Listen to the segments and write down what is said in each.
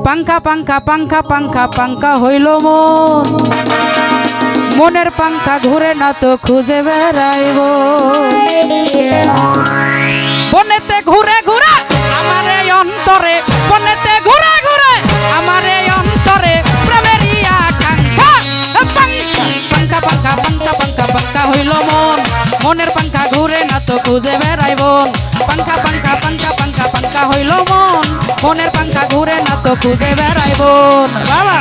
পাঙ্খা পাঙ্খা পাঙ্খা পাঙ্খা পাঙ্খা হইল মন, মনের পাঙ্খা ঘুরে না তো খুঁজে বেড়াইব। বনেতে ঘুরে ঘুরে আমার এই অন্তরে, বনেতে ঘুরে ঘুরে আমার এই অন্তরে প্রেমের আকাঙ্ক্ষা। পাঙ্খা পাঙ্খা পাঙ্খা পাঙ্খা পাঙ্খা হইল মন, মনের পাঙ্খা ঘুরে না তো খুঁজে বেড়াইব। পাঙ্খা পাঙ্খা পাঙ্খা পাঙ্খা পাঙ্খা হইল মন, মনের পাঙ্খা ঘুরে না তো খুঁজে বেড়াইব। বাবা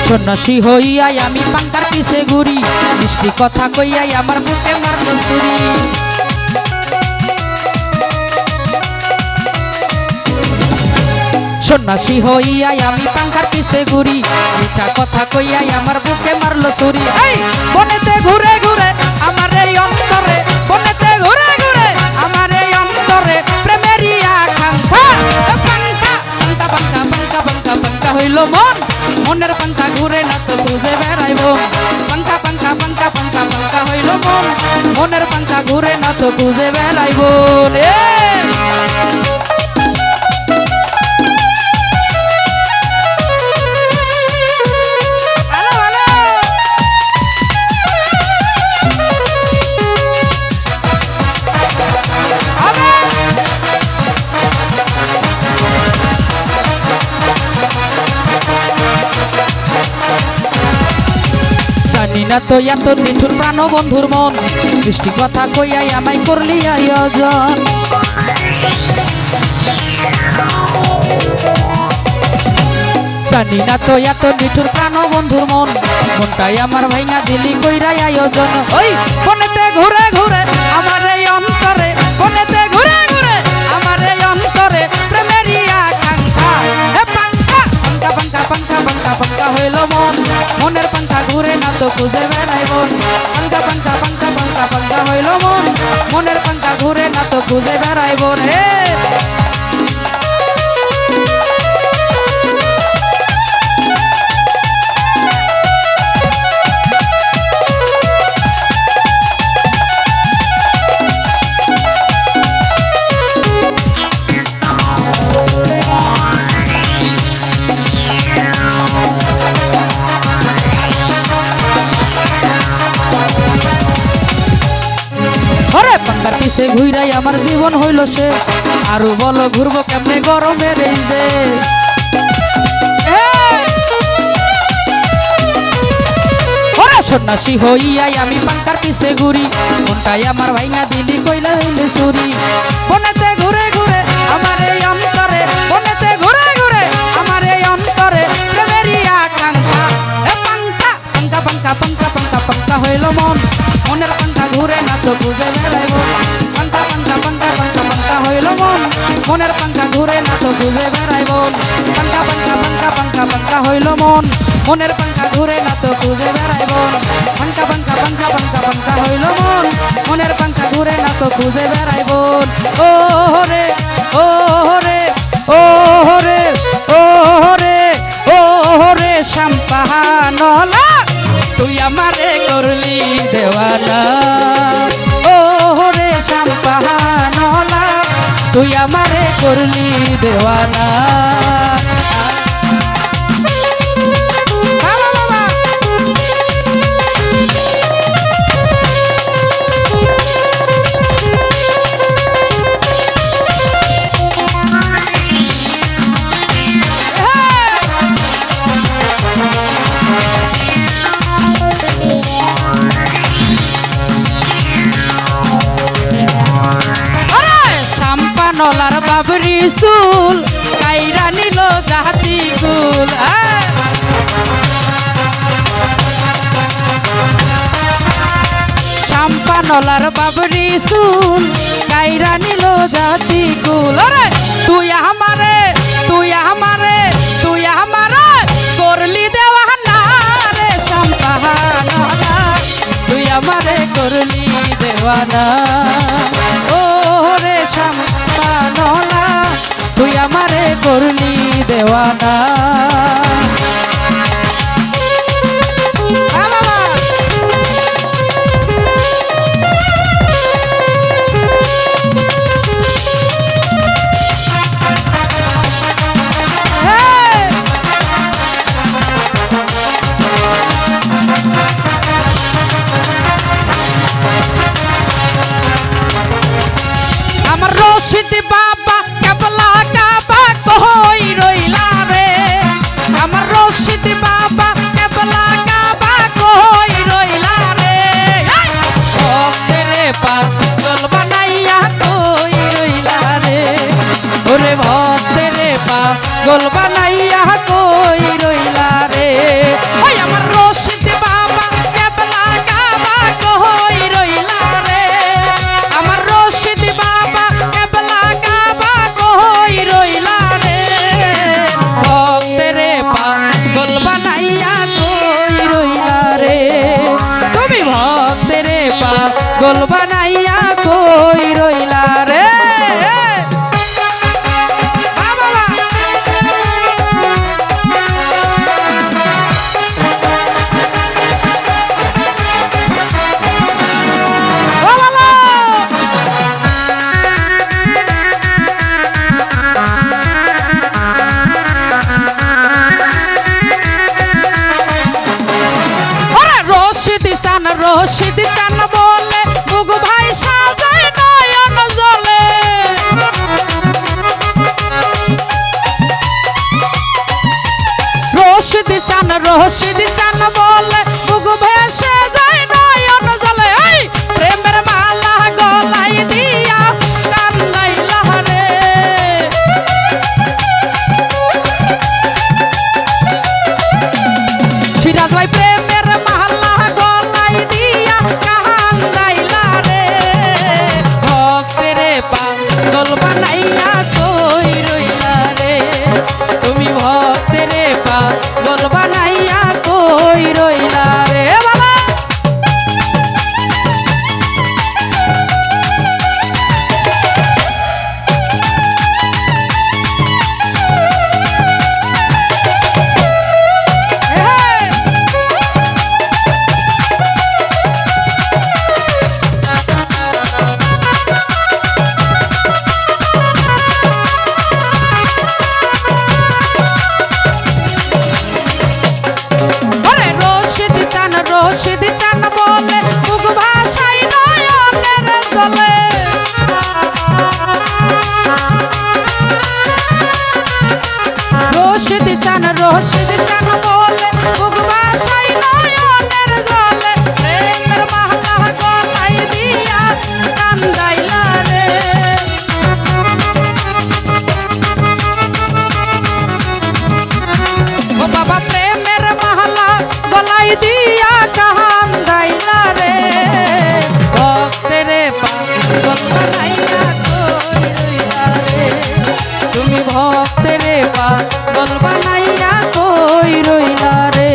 সন্ন্যাসী হইয়াই আমি পাঙ্কার পিছে ঘুরি, মিষ্টি কথা কইয়াই আমার বুকে মারল ছুরি। সন্ন্যাসী হইয়াই আমি পাঙ্কার পিছে ঘুরি, মিঠা কথা কইয়াই আমার বুকে মারল ছুরি। বনেতে ঘুরে ঘুরে আমার এই অন্তরে, বনেতে ঘুরে ঘুরে আমার এই অন্তরে প্রেমের আকাঙ্ক্ষা। পাঙ্খা পাঙ্খা পাঙ্খা পাঙ্খা পাঙ্খা পাঙ্খা হইল মন, মনের পাঙ্খা ঘুরে না তো খুঁজে বেড়াইব। পাঙ্খা পাঙ্খা পাঙ্খা পাঙ্খা পাঙ্খা হইল মন, মনের পাঙ্খা ঘুরে না তো খুঁজে বেড়াইব রে। জানি না তো এত নিঠুর প্রাণ বন্ধুর মন, মিষ্টি কথা কইয়াই আমায় করলি আয়োজন। জানি না তো এত নিঠুর প্রাণ বন্ধুর মন, মনটাই আমার ভাইঙা দিলি কইরাই আয়োজন। ওই বনেতে ঘুরে ঘুরে আমার এই অন্তরে, বনেতে ঘুরে ঘুরে আমার এই অন্তরে প্রেমের আকাঙ্ক্ষা। পাঙ্খা পাঙ্খা পাঙ্খা পাঙ্খা পাঙ্খা পাঙ্খা হইল মন, মনের পাঙ্খা ঘুরে না তো খুঁজে বেড়াইব। পাঙ্খা পাঙ্খা পাঙ্খা পাঙ্খা পাঙ্খা হইল মন, মনের পাঙ্খা ঘুরে না তো খুঁজে বেড়াইব রে। পাঙ্কার পিছে ঘুরাই আমার জীবন হইল সে, আরো বলো ঘুরবো কেমনে গরমের এই দেশ। সন্ন্যাসী হইয়াই আমি পাঙ্কার পিছে ঘুরি, মনটাই আমার ভাইঙা দিলি কইলা হইলে চুরি। বনেতে ঘুরে ঘুরে আমার এই অন্তরে, বনেতে ঘুরে ঘুরে আমার এই অন্তরে প্রেমের আকাঙ্ক্ষা। পাঙ্খা পাঙ্খা পাঙ্খা পাঙ্খা পাঙ্খা পাঙ্খা হইল মন, মনের পাঙ্খা ঘুরে না তো খুঁজে বেড়াইব। পাঙ্খা পাঙ্খা পাঙ্খা পাঙ্খা পাঙ্খা হইল মন, মনের পাঙ্খা ঘুরে না তো খুঁজে বেড়াইব। পাঙ্খা পাঙ্খা পাঙ্খা পাঙ্খা পাঙ্খা হইল মন, মনের পাঙ্খা ঘুরে না তো খুঁজে বেড়াইব। পাঙ্খা পাঙ্খা পাঙ্খা পাঙ্খা পাঙ্খা হইল মন, মনের পাঙ্খা ঘুরে না তো খুঁজে বেড়াইব। ও রে ও রে ও রে ও রে ও রে শাম্পাহানলা, তুই আমারে করলি দেওয়ানা। ও রে শাম্পাহানলা, তুই আমারে করলি দেওয়ানা। নলার বাবরি চুল কাইরা নিল জাহাতি কুল। শাম্পানলার বাবরি চুল কাইরা নিল জাহাতি কুল। তুই আমারে তুই আমারে তুই আমারে করলি দেওয়ানা রে শাম্পাহান দেওয়ানা ও রে শ্যামলা তুই আমারে করলি দেওয়ানা রশিদ বাবা কেবলা কাবা কই রইলা রে আমার রশিদ বাবা কেবলা কাবা কই রইলা রে ভক্তেরে পাগল বানাইয়া কই রইলা রে ওরে ভক্তেরে পাগল বানাইয়া কই রইলা রে ওই আমার রশিদ বাবা কেবলা কাবা কই রইলা রে আমার রশিদ বাবা গোল বানাইয়া কই রইলা রে রশিদ চান বলে বুক ভাই সাজায় নয়ন জলে রশিদ চান বলে বুক ভাই সাজায় নয়ন জলে এই প্রেমের মালা গলাই দিয়া কান্দাইলা রে সিরাজ ভাই প্রেমের মালা গলাই দিয়া কান্দাইলা রে ভক্তেরে পাগল বানাইয়া কই রইলা রে তুমি ভক্তেরে পাগল বানাইয়া কই রইলা রে বাবা রশিদ চান বলে বুক ভাষাই নয়নের জলে রশিদ চান বলে বুক ভাষাই নয়নের জলে প্রেমের মালা গলাই দিয়া কান্দাইলা রে ও বাবা প্রেমের মালা গলাই দিয়া কান্দাইলা রে ভক্তেরে পাগল বানাইয়া কই রইলা রে তুমি ভক্তেরে পাগল বানাইয়া কই রইলা রে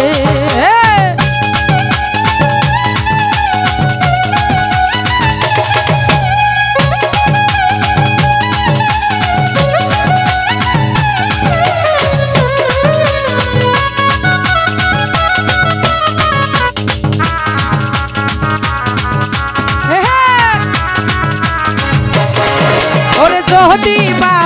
যদি বা